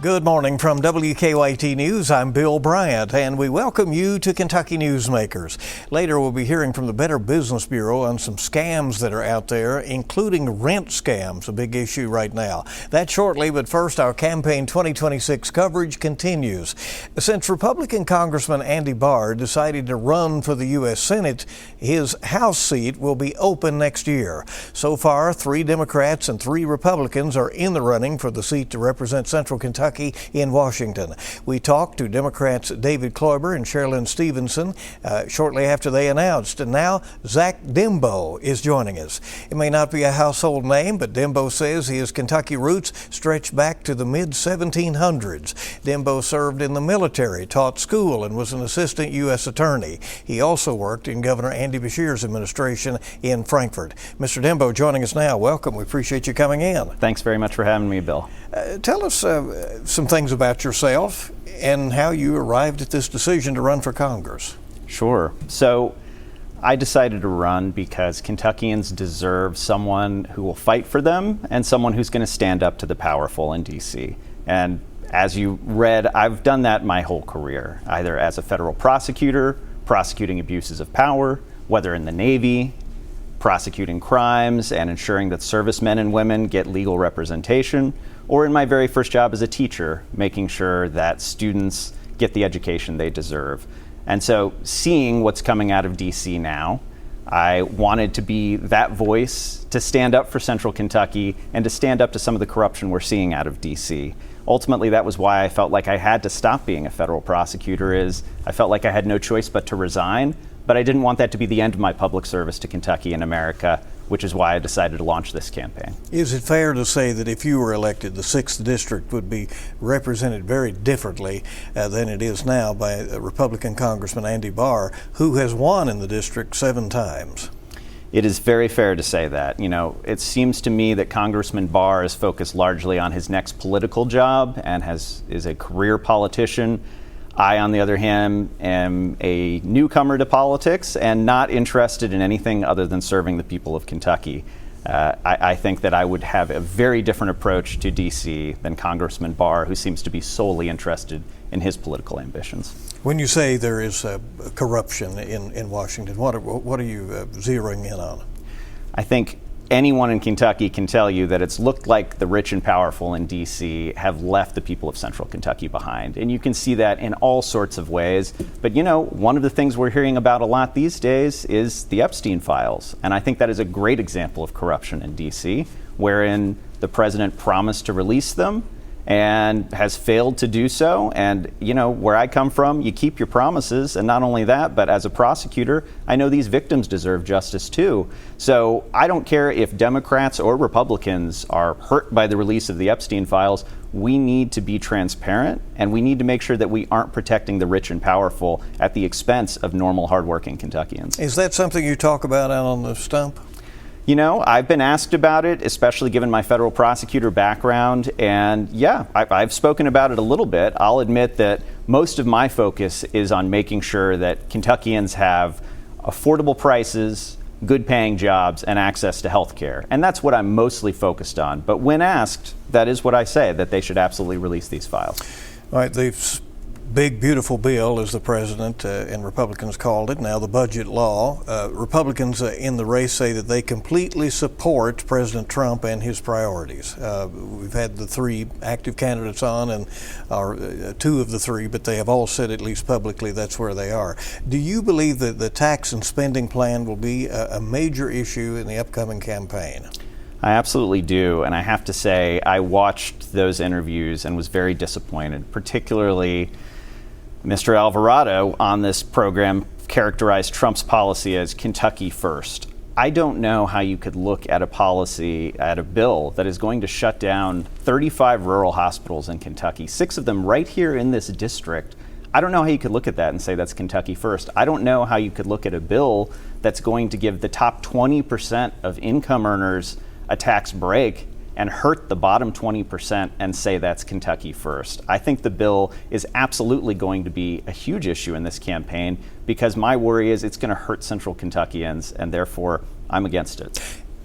Good morning from WKYT News. I'm Bill Bryant, and we welcome you to Kentucky Newsmakers. Later, we'll be hearing from the Better Business Bureau on some scams that are out there, including rent scams, a big issue right now. That shortly, but first, our campaign 2026 coverage continues. Since Republican Congressman Andy Barr decided to run for the U.S. Senate, his House seat will be open next year. So far, 3 Democrats and 3 Republicans are in the running for the seat to represent Central Kentucky in Washington. We talked to Democrats David Kloiber and Sherilyn Stevenson shortly after they announced. And now Zach Dembo is joining us. It may not be a household name, but Dembo says his Kentucky roots stretch back to the mid-1700s. Dembo served in the military, taught school, and was an assistant U.S. attorney. He also worked in Governor Andy Beshear's administration in Frankfort. Mr. Dembo joining us now. Welcome. We appreciate you coming in. Thanks very much for having me, Bill. Tell us some things about yourself and how you arrived at this decision to run for Congress. Sure. So I decided to run because Kentuckians deserve someone who will fight for them and someone who's going to stand up to the powerful in D.C. And as you read, I've done that my whole career, either as a federal prosecutor, prosecuting abuses of power, whether in the Navy, prosecuting crimes and ensuring that servicemen and women get legal representation, or in my very first job as a teacher, making sure that students get the education they deserve. And so seeing what's coming out of DC now, I wanted to be that voice to stand up for Central Kentucky and to stand up to some of the corruption we're seeing out of DC. Ultimately, that was why I felt like I had to stop being a federal prosecutor. I felt like I had no choice but to resign, but I didn't want that to be the end of my public service to Kentucky and America, which is why I decided to launch this campaign. Is it fair to say that if you were elected, the 6th District would be represented very differently than it is now by Republican Congressman Andy Barr, who has won in the district 7 times? It is very fair to say that. You know, it seems to me that Congressman Barr is focused largely on his next political job and is a career politician. I, on the other hand, am a newcomer to politics and not interested in anything other than serving the people of Kentucky. I think that I would have a very different approach to D.C. than Congressman Barr, who seems to be solely interested in his political ambitions. When you say there is corruption in Washington, what are you zeroing in on? I think anyone in Kentucky can tell you that it's looked like the rich and powerful in D.C. have left the people of Central Kentucky behind. And you can see that in all sorts of ways. But, you know, one of the things we're hearing about a lot these days is the Epstein files. And I think that is a great example of corruption in D.C., wherein the president promised to release them and has failed to do so. And, you know, where I come from, you keep your promises. And not only that, but as a prosecutor, I know these victims deserve justice too. So I don't care if Democrats or Republicans are hurt by the release of the Epstein files. We need to be transparent, and we need to make sure that we aren't protecting the rich and powerful at the expense of normal, hardworking Kentuckians. Is that something you talk about out on the stump? You know, I've been asked about it, especially given my federal prosecutor background, and yeah, I've spoken about it a little bit. I'll admit that most of my focus is on making sure that Kentuckians have affordable prices, good paying jobs, and access to health care. And that's what I'm mostly focused on. But when asked, that is what I say, that they should absolutely release these files. All right, the big, beautiful bill, as the president and Republicans called it, now the budget law. Republicans in the race say that they completely support President Trump and his priorities. We've had the 3 active candidates on, and 2 of the 3, but they have all said, at least publicly, that's where they are. Do you believe that the tax and spending plan will be a major issue in the upcoming campaign? I absolutely do, and I have to say I watched those interviews and was very disappointed, particularly Mr. Alvarado on this program characterized Trump's policy as Kentucky first. I don't know how you could look at a policy, at a bill that is going to shut down 35 rural hospitals in Kentucky, 6 of them right here in this district. I don't know how you could look at that and say that's Kentucky first. I don't know how you could look at a bill that's going to give the top 20% of income earners a tax break and hurt the bottom 20% and say that's Kentucky first. I think the bill is absolutely going to be a huge issue in this campaign because my worry is it's going to hurt Central Kentuckians, and therefore I'm against it.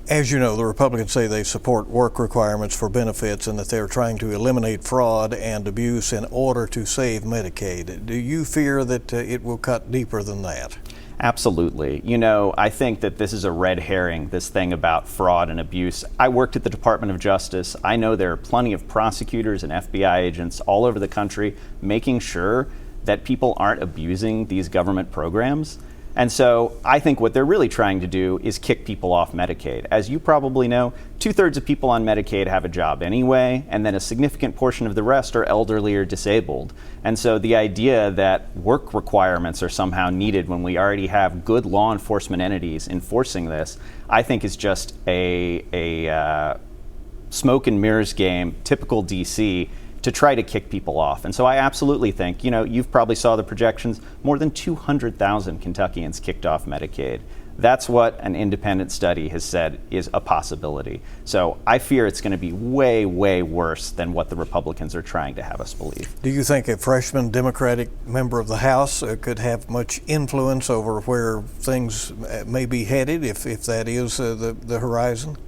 As you know, the Republicans say they support work requirements for benefits and that they're trying to eliminate fraud and abuse in order to save Medicaid. Do you fear that it will cut deeper than that? Absolutely. You know, I think that this is a red herring, this thing about fraud and abuse. I worked at the Department of Justice. I know there are plenty of prosecutors and FBI agents all over the country making sure that people aren't abusing these government programs. And so I think what they're really trying to do is kick people off Medicaid. As you probably know, 2/3 of people on Medicaid have a job anyway, and then a significant portion of the rest are elderly or disabled. And so the idea that work requirements are somehow needed when we already have good law enforcement entities enforcing this, I think is just a smoke and mirrors game, typical DC, to try to kick people off. And so I absolutely think, you know, you've probably saw the projections, more than 200,000 Kentuckians kicked off Medicaid. That's what an independent study has said is a possibility. So I fear it's going to be way, way worse than what the Republicans are trying to have us believe. Do you think a freshman Democratic member of the House could have much influence over where things may be headed if that is the horizon?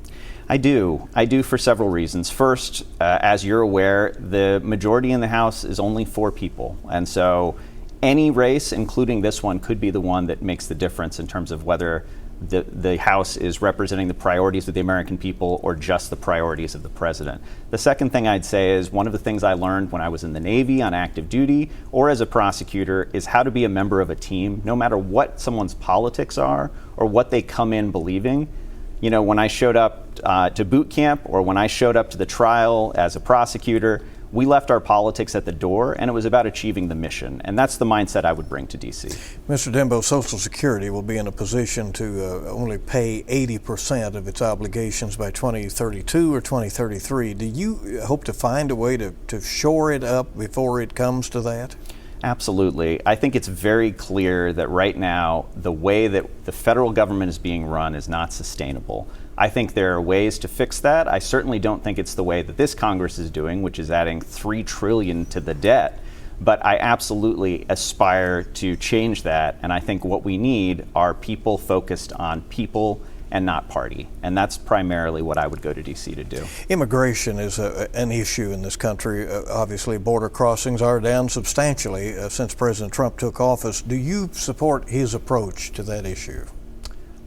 I do for several reasons. First, as you're aware, the majority in the House is only 4 people. And so any race, including this one, could be the one that makes the difference in terms of whether the House is representing the priorities of the American people or just the priorities of the president. The second thing I'd say is one of the things I learned when I was in the Navy on active duty or as a prosecutor is how to be a member of a team, no matter what someone's politics are or what they come in believing. You know, when I showed up to boot camp or when I showed up to the trial as a prosecutor, we left our politics at the door and it was about achieving the mission. And that's the mindset I would bring to DC. Mr. Dembo, Social Security will be in a position to only pay 80% of its obligations by 2032 or 2033. Do you hope to find a way to shore it up before it comes to that? Absolutely. I think it's very clear that right now, the way that the federal government is being run is not sustainable. I think there are ways to fix that. I certainly don't think it's the way that this Congress is doing, which is adding $3 trillion to the debt. But I absolutely aspire to change that. And I think what we need are people focused on people and not party. And that's primarily what I would go to DC to do. Immigration is an issue in this country. Obviously, border crossings are down substantially since President Trump took office. Do you support his approach to that issue?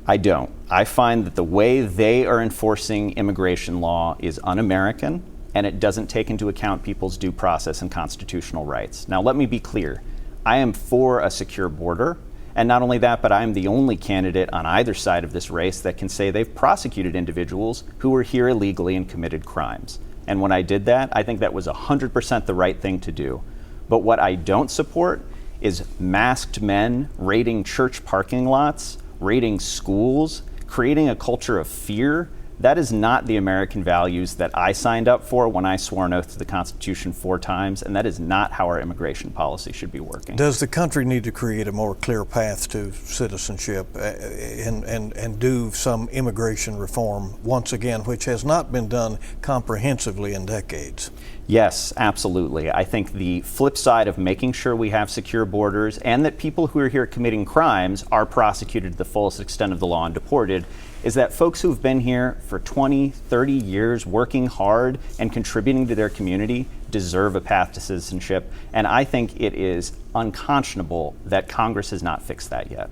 I don't. I find that the way they are enforcing immigration law is un-American, and it doesn't take into account people's due process and constitutional rights. Now, let me be clear. I am for a secure border. And not only that, but I'm the only candidate on either side of this race that can say they've prosecuted individuals who were here illegally and committed crimes. And when I did that, I think that was 100% the right thing to do. But what I don't support is masked men raiding church parking lots, raiding schools, creating a culture of fear. That is not the American values that I signed up for when I swore an oath to the Constitution 4 times, and that is not how our immigration policy should be working. Does the country need to create a more clear path to citizenship and do some immigration reform once again, which has not been done comprehensively in decades? Yes, absolutely. I think the flip side of making sure we have secure borders and that people who are here committing crimes are prosecuted to the fullest extent of the law and deported is that folks who've been here for 20, 30 years working hard and contributing to their community deserve a path to citizenship. And I think it is unconscionable that Congress has not fixed that yet.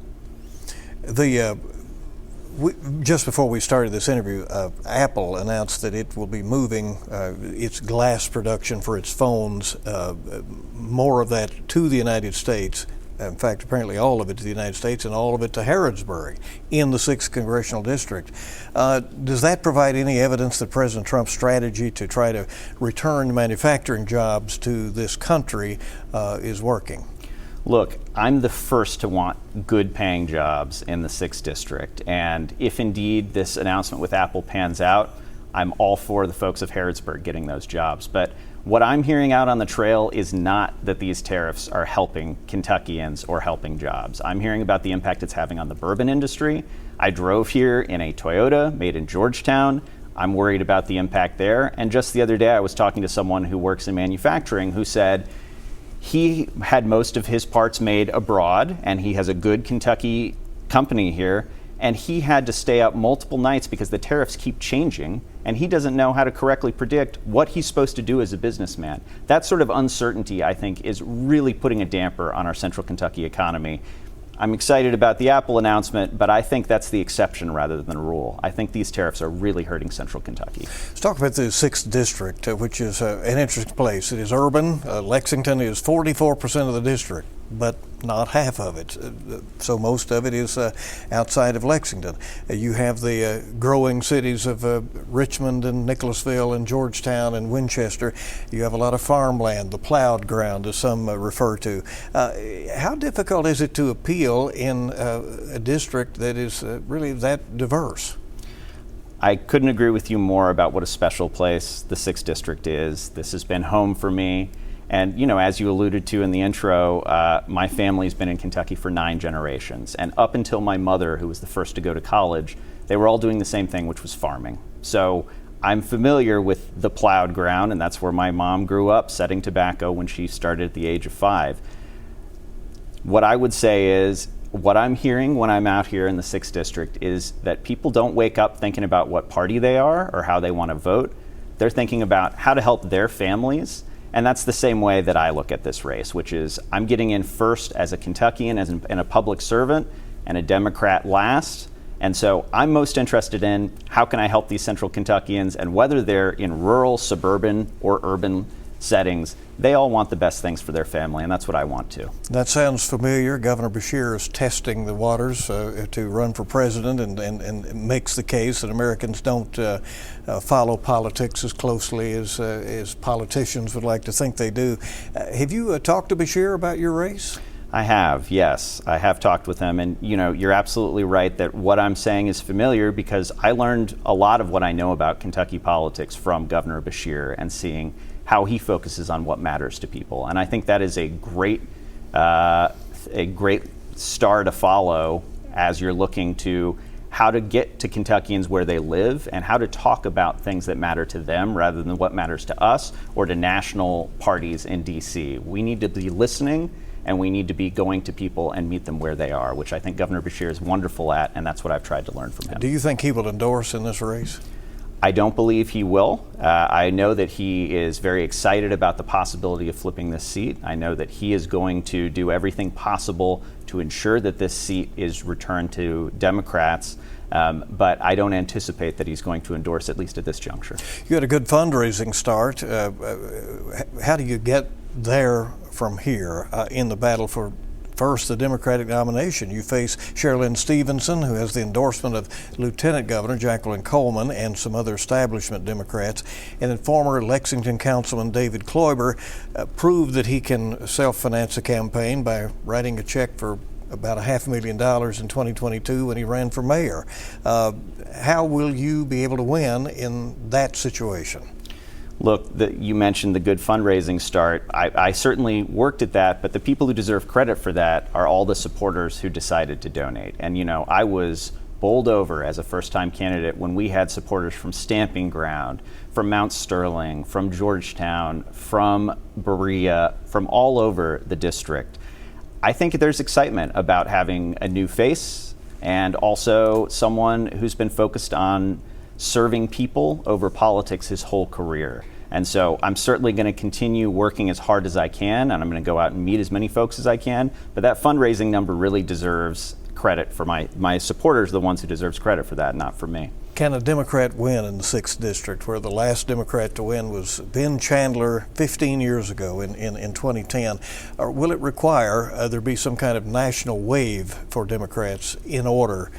Just before we started this interview, Apple announced that it will be moving its glass production for its phones, more of that to the United States. In fact, apparently all of it to the United States and all of it to Harrodsburg in the 6th Congressional District. Does that provide any evidence that President Trump's strategy to try to return manufacturing jobs to this country is working? Look, I'm the first to want good paying jobs in the 6th District. And if indeed this announcement with Apple pans out, I'm all for the folks of Harrodsburg getting those jobs. But what I'm hearing out on the trail is not that these tariffs are helping Kentuckians or helping jobs. I'm hearing about the impact it's having on the bourbon industry. I drove here in a Toyota made in Georgetown. I'm worried about the impact there. And just the other day, I was talking to someone who works in manufacturing who said he had most of his parts made abroad and he has a good Kentucky company here. And he had to stay up multiple nights because the tariffs keep changing, and he doesn't know how to correctly predict what he's supposed to do as a businessman. That sort of uncertainty, I think, is really putting a damper on our central Kentucky economy. I'm excited about the Apple announcement, but I think that's the exception rather than the rule. I think these tariffs are really hurting central Kentucky. Let's talk about the 6th District, which is an interesting place. It is urban. Lexington is 44% of the district, but not half of it. So most of it is outside of Lexington. You have the growing cities of Richmond and Nicholasville and Georgetown and Winchester. You have a lot of farmland, the plowed ground, as some refer to. How difficult is it to appeal in a district that is really that diverse? I couldn't agree with you more about what a special place the 6th District is. This has been home for me. And, as you alluded to in the intro, my family's been in Kentucky for 9 generations. And up until my mother, who was the first to go to college, they were all doing the same thing, which was farming. So I'm familiar with the plowed ground, and that's where my mom grew up, setting tobacco when she started at the age of 5. What I would say is, what I'm hearing when I'm out here in the 6th District is that people don't wake up thinking about what party they are or how they want to vote. They're thinking about how to help their families. And that's the same way that I look at this race, which is I'm getting in first as a Kentuckian and a public servant, and a Democrat last. And so I'm most interested in how can I help these central Kentuckians, and whether they're in rural, suburban, or urban settings, they all want the best things for their family, and that's what I want too. That sounds familiar. Governor Beshear is testing the waters to run for president, and makes the case that Americans don't follow politics as closely as politicians would like to think they do. Have you talked to Beshear about your race? I have, yes. I have talked with him, and you're absolutely right that what I'm saying is familiar, because I learned a lot of what I know about Kentucky politics from Governor Beshear and seeing how he focuses on what matters to people. And I think that is a great star to follow as you're looking to how to get to Kentuckians where they live, and how to talk about things that matter to them rather than what matters to us or to national parties in DC. We need to be listening, and we need to be going to people and meet them where they are, which I think Governor Beshear is wonderful at, and that's what I've tried to learn from him. Do you think he will endorse in this race? I don't believe he will. I know that he is very excited about the possibility of flipping this seat. I know that he is going to do everything possible to ensure that this seat is returned to Democrats, but I don't anticipate that he's going to endorse, at least at this juncture. You had a good fundraising start. How do you get there from here in the battle for first the Democratic nomination? You face Sherilyn Stevenson, who has the endorsement of Lieutenant Governor Jacqueline Coleman and some other establishment Democrats, and then former Lexington Councilman David Kloiber proved that he can self-finance a campaign by writing a check for about $500,000 in 2022 when he ran for mayor. How will you be able to win in that situation? Look, you mentioned the good fundraising start. I certainly worked at that, but the people who deserve credit for that are all the supporters who decided to donate. And I was bowled over as a first-time candidate when we had supporters from Stamping Ground, from Mount Sterling, from Georgetown, from Berea, from all over the district. I think there's excitement about having a new face, and also someone who's been focused on serving people over politics his whole career. And so I'm certainly going to continue working as hard as I can, and I'm going to go out and meet as many folks as I can. But that fundraising number really deserves credit for my supporters, the ones who deserves credit for that, not for me. Can a Democrat win in the 6th District, where the last Democrat to win was Ben Chandler 15 years ago in 2010? Or will it require there be some kind of national wave for Democrats in order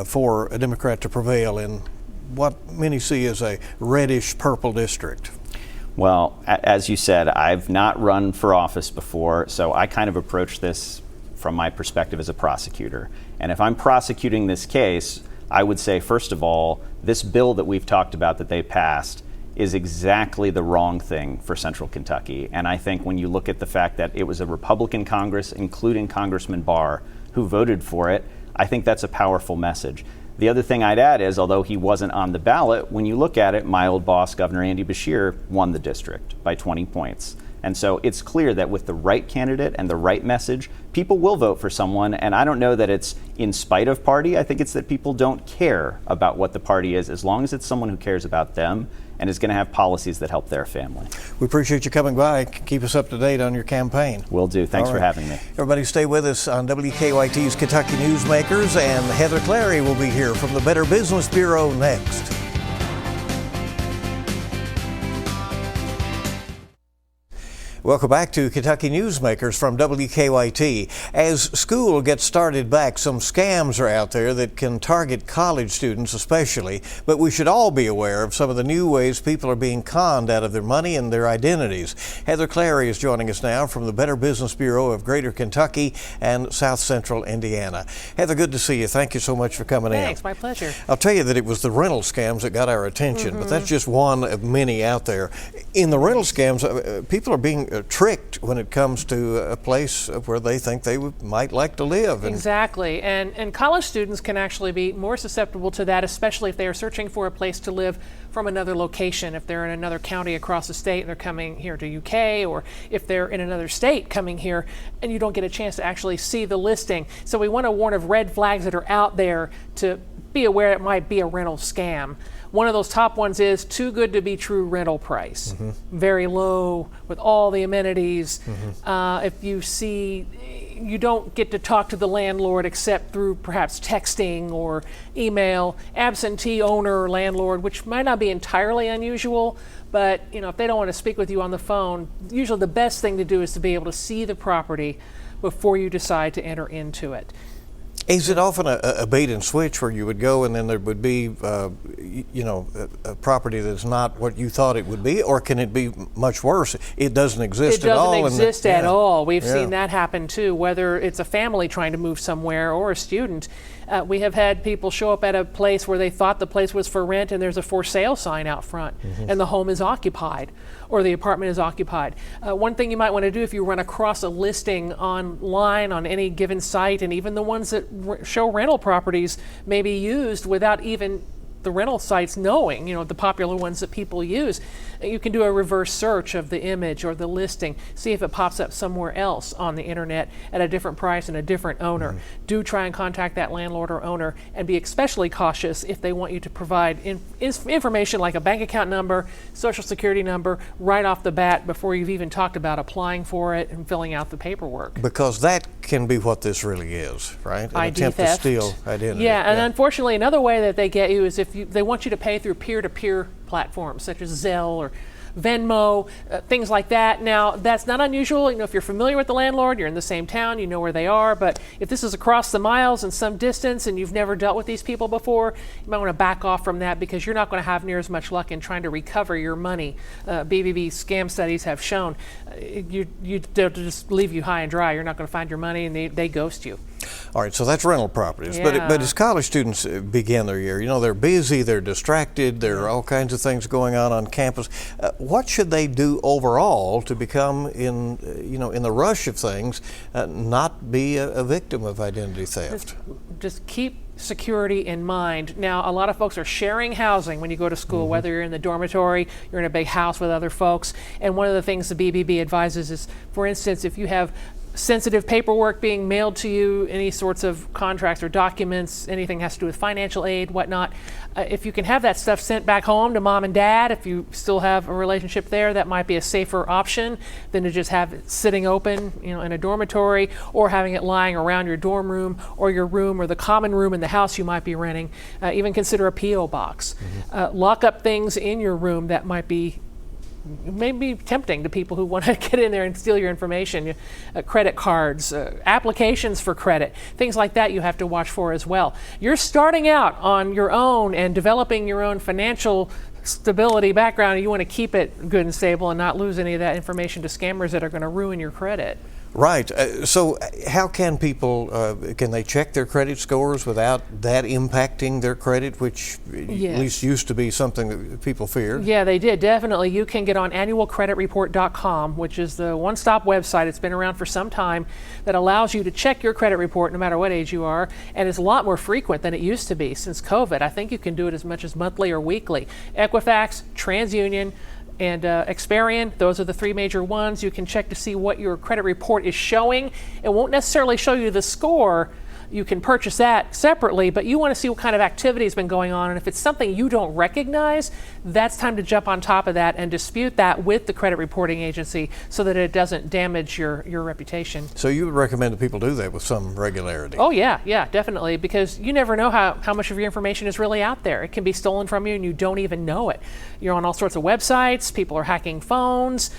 for a Democrat to prevail in what many see as a reddish-purple district? Well, as you said, I've not run for office before, so I kind of approach this from my perspective as a prosecutor. And if I'm prosecuting this case, I would say, first of all, this bill that we've talked about that they passed is exactly the wrong thing for Central Kentucky. And I think when you look at the fact that it was a Republican Congress, including Congressman Barr, who voted for it, I think that's a powerful message. The other thing I'd add is, although he wasn't on the ballot, when you look at it, my old boss, Governor Andy Beshear, won the district by 20 points. And so it's clear that with the right candidate and the right message, people will vote for someone. And I don't know that it's in spite of party. I think it's that people don't care about what the party is, as long as it's someone who cares about them and is going to have policies that help their family. We appreciate you coming by. Keep us up to date on your campaign. Will do. Thanks for having me. Everybody stay with us on WKYT's Kentucky Newsmakers, and Heather Clary will be here from the Better Business Bureau next. Welcome back to Kentucky Newsmakers from WKYT. As school gets started back, some scams are out there that can target college students especially, but we should all be aware of some of the new ways people are being conned out of their money and their identities. Heather Clary is joining us now from the Better Business Bureau of Greater Kentucky and South Central Indiana. Heather, good to see you. Thank you so much for coming in. Thanks, my pleasure. I'll tell you that it was the rental scams that got our attention, but that's just one of many out there. In the rental scams, people are being tricked when it comes to a place where they think they might like to live. Exactly, and college students can actually be more susceptible to that, especially if they are searching for a place to live from another location. If they're in another county across the state and they're coming here to UK, or if they're in another state coming here and you don't get a chance to actually see the listing. So we want to warn of red flags that are out there to be aware it might be a rental scam. One of those top ones is too good to be true rental price. Very low with all the amenities. If you see, you don't get to talk to the landlord except through perhaps texting or email. Absentee owner or landlord, which might not be entirely unusual, but if they don't want to speak with you on the phone, usually the best thing to do is to be able to see the property before you decide to enter into it. Is it often a bait and switch where you would go and then there would be, a property that's not what you thought it would be, or can it be much worse? It doesn't exist at all. It doesn't exist at all. We've seen that happen too, whether it's a family trying to move somewhere or a student. We have had people show up at a place where they thought the place was for rent and there's a for sale sign out front and the home is occupied or the apartment is occupied. One thing you might want to do if you run across a listing online on any given site, and even the ones that show rental properties may be used without even the rental sites knowing, the popular ones that people use, you can do a reverse search of the image or the listing, see if it pops up somewhere else on the internet at a different price and a different owner. Do try and contact that landlord or owner, and be especially cautious if they want you to provide information like a bank account number, social security number, right off the bat before you've even talked about applying for it and filling out the paperwork. Because that can be what this really is, right? An ID attempt theft. to steal identity. Yeah, and unfortunately another way that they get you is if they want you to pay through peer-to-peer platforms such as Zelle or Venmo, things like that. Now, that's not unusual. If you're familiar with the landlord, you're in the same town, you know where they are. But if this is across the miles and some distance and you've never dealt with these people before, you might want to back off from that, because you're not going to have near as much luck in trying to recover your money. BBB scam studies have shown they'll just leave you high and dry. You're not going to find your money, and they ghost you. All right, so that's rental properties. But as college students begin their year, they're busy, they're distracted, there are all kinds of things going on campus. What should they do overall to become, in the rush of things, not be a victim of identity theft? Just keep security in mind. Now, a lot of folks are sharing housing when you go to school, whether you're in the dormitory, you're in a big house with other folks. And one of the things the BBB advises is, for instance, if you have sensitive paperwork being mailed to you, any sorts of contracts or documents, anything has to do with financial aid, whatnot, if you can have that stuff sent back home to mom and dad, if you still have a relationship there, that might be a safer option than to just have it sitting open, in a dormitory, or having it lying around your dorm room or your room or the common room in the house you might be renting. Even consider a P.O. box. Lock up things in your room that might be maybe tempting to people who want to get in there and steal your information. Credit cards, applications for credit, things like that you have to watch for as well. You're starting out on your own and developing your own financial stability background. You want to keep it good and stable and not lose any of that information to scammers that are going to ruin your credit. Right. So how can people, can they check their credit scores without that impacting their credit, which at least used to be something that people feared? Yeah, they did, definitely. You can get on annualcreditreport.com, which is the one-stop website. It's been around for some time, that allows you to check your credit report no matter what age you are, and it's a lot more frequent than it used to be since COVID. I think you can do it as much as monthly or weekly. Equifax, TransUnion, and Experian. Those are the three major ones. You can check to see what your credit report is showing. It won't necessarily show you the score. You can purchase that separately, but you want to see what kind of activity has been going on. And if it's something you don't recognize, that's time to jump on top of that and dispute that with the credit reporting agency so that it doesn't damage your reputation. So you would recommend that people do that with some regularity? Oh, yeah, definitely, because you never know how much of your information is really out there. It can be stolen from you and you don't even know it. You're on all sorts of websites, people are hacking phones.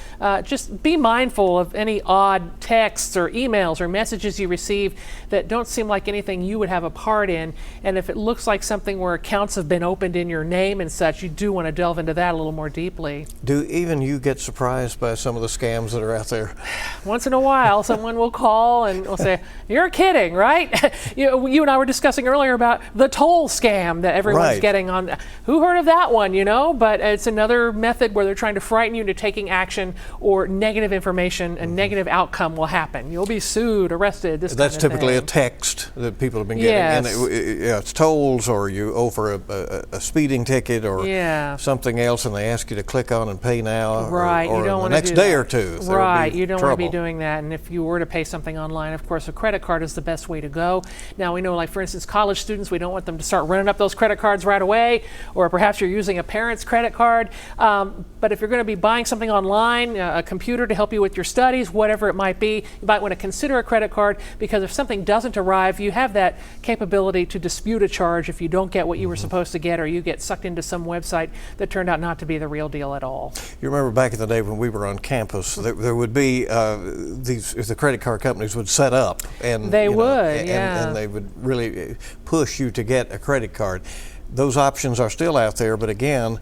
Just be mindful of any odd texts or emails or messages you receive that don't seem like anything you would have a part in. And if it looks like something where accounts have been opened in your name and such, you do want to delve into that a little more deeply. Do even you get surprised by some of the scams that are out there? Once in a while, someone will call and will say, "You're kidding, right?" You and I were discussing earlier about the toll scam that everyone's getting on. Who heard of that one, But it's another method where they're trying to frighten you into taking action, or negative information, a negative outcome will happen. You'll be sued, arrested, this That's kind of typically thing. a text that people have been getting. Yes. And it's tolls, or you owe for a speeding ticket or something else, and they ask you to click on and pay now, Right, or you don't the want next to do day that. or two. Right, you don't want to be trouble. doing that. And if you were to pay something online, of course, a credit card is the best way to go. Now, we know, like, for instance, college students, we don't want them to start running up those credit cards right away, or perhaps you're using a parent's credit card. But if you're going to be buying something online, a computer to help you with your studies, whatever it might be, you might want to consider a credit card, because if something doesn't arrive, you have that capability to dispute a charge if you don't get what you were supposed to get, or you get sucked into some website that turned out not to be the real deal at all. You remember back in the day when we were on campus, there would be the credit card companies would set up, and they and they would really push you to get a credit card. Those options are still out there, but again,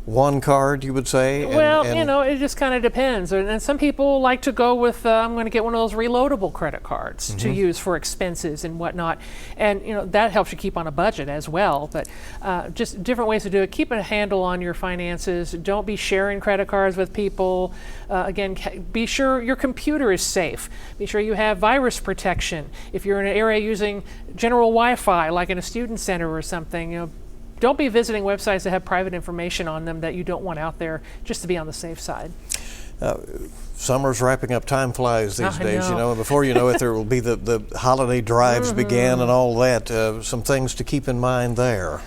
one card, you would say? Well, it just kind of depends. And some people like to go with, I'm going to get one of those reloadable credit cards to use for expenses and whatnot. And, that helps you keep on a budget as well. But just different ways to do it. Keep a handle on your finances. Don't be sharing credit cards with people. Again, be sure your computer is safe. Be sure you have virus protection. If you're in an area using general Wi-Fi, like in a student center or something, don't be visiting websites that have private information on them that you don't want out there, just to be on the safe side. Summer's wrapping up. Time flies these days, know. and before you know it, there will be the holiday drives begin and all that. Some things to keep in mind there.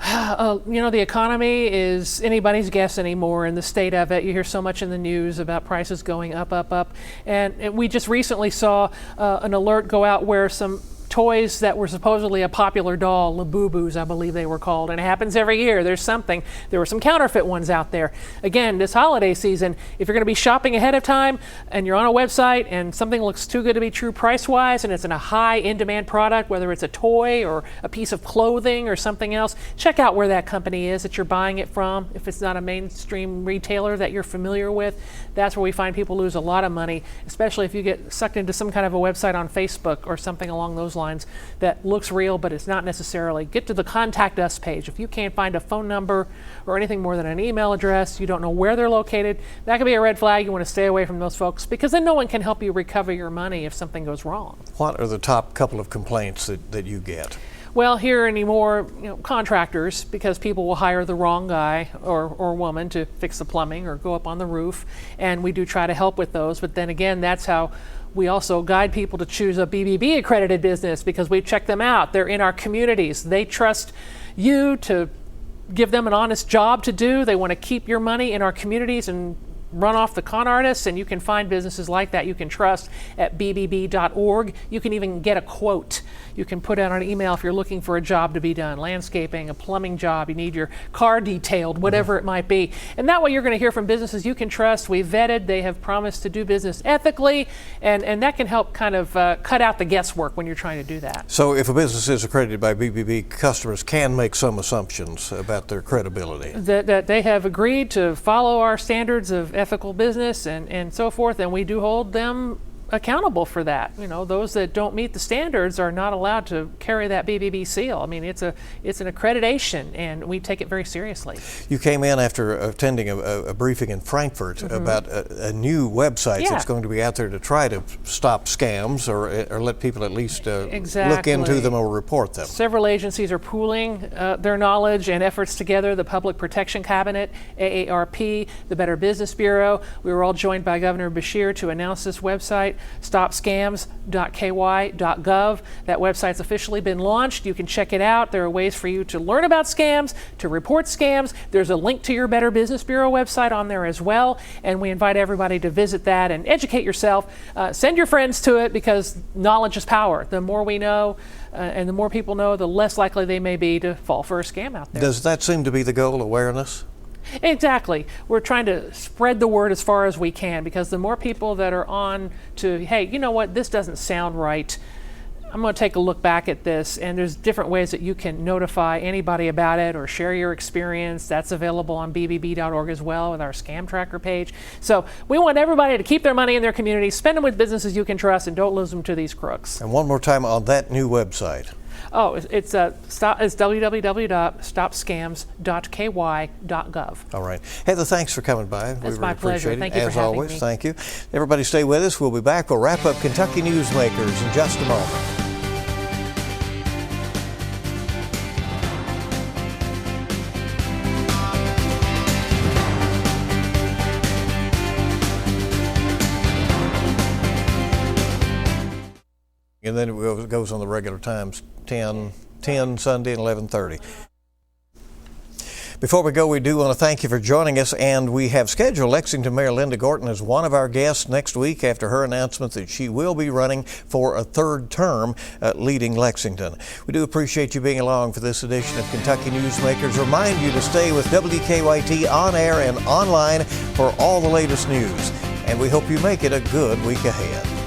The economy is anybody's guess anymore in the state of it. You hear so much in the news about prices going up. And we just recently saw an alert go out where some toys that were supposedly a popular doll, Labubu's, I believe they were called, and it happens every year. There were some counterfeit ones out there. Again, this holiday season, if you're going to be shopping ahead of time and you're on a website and something looks too good to be true price-wise and it's in a high in-demand product, whether it's a toy or a piece of clothing or something else, check out where that company is that you're buying it from. If it's not a mainstream retailer that you're familiar with, that's where we find people lose a lot of money, especially if you get sucked into some kind of a website on Facebook or something along those lines that looks real, but it's not necessarily. Get to the Contact Us page. If you can't find a phone number or anything more than an email address, you don't know where they're located, that could be a red flag. You want to stay away from those folks, because then no one can help you recover your money if something goes wrong. What are the top couple of complaints that you get? Well, here anymore, contractors, because people will hire the wrong guy or woman to fix the plumbing or go up on the roof, and we do try to help with those. But then again, that's how we also guide people to choose a BBB accredited business, because we check them out. They're in our communities. They trust you to give them an honest job to do. They want to keep your money in our communities and run off the con artists, and you can find businesses like that you can trust at bbb.org. You can even get a quote. You can put out an email if you're looking for a job to be done, landscaping, a plumbing job, you need your car detailed, whatever it might be. And that way you're going to hear from businesses you can trust. We've vetted, they have promised to do business ethically, and that can help kind of cut out the guesswork when you're trying to do that. So if a business is accredited by BBB, customers can make some assumptions about their credibility. That they have agreed to follow our standards of ethical business and so forth, and we do hold them accountable for that. Those that don't meet the standards are not allowed to carry that BBB seal. I mean, it's an accreditation, and we take it very seriously. You came in after attending a briefing in Frankfurt about a new website that's going to be out there to try to stop scams or let people at least look into them or report them. Several agencies are pooling their knowledge and efforts together. The Public Protection Cabinet, AARP, the Better Business Bureau. We were all joined by Governor Beshear to announce this website, stopscams.ky.gov. That website's officially been launched. You can check it out. There are ways for you to learn about scams, to report scams. There's a link to your Better Business Bureau website on there as well, and we invite everybody to visit that and educate yourself. Send your friends to it, because knowledge is power. The more we know and the more people know, the less likely they may be to fall for a scam out there. Does that seem to be the goal, awareness? Exactly. We're trying to spread the word as far as we can, because the more people that are on to, hey, you know what, this doesn't sound right, I'm going to take a look back at this, and there's different ways that you can notify anybody about it or share your experience. That's available on bbb.org as well with our scam tracker page. So we want everybody to keep their money in their community, spend them with businesses you can trust, and don't lose them to these crooks. And one more time on that new website. Oh, it's www.stopscams.ky.gov. All right. Heather, thanks for coming by. It's my pleasure. Thank you for having me. As having always, me. thank you. Everybody stay with us. We'll be back. We'll wrap up Kentucky Newsmakers in just a moment. And then it goes on the regular times, 10 Sunday and 11:30. Before we go, we do want to thank you for joining us, and we have scheduled Lexington Mayor Linda Gorton as one of our guests next week after her announcement that she will be running for a third term leading Lexington. We do appreciate you being along for this edition of Kentucky Newsmakers. Remind you to stay with WKYT on air and online for all the latest news, and we hope you make it a good week ahead.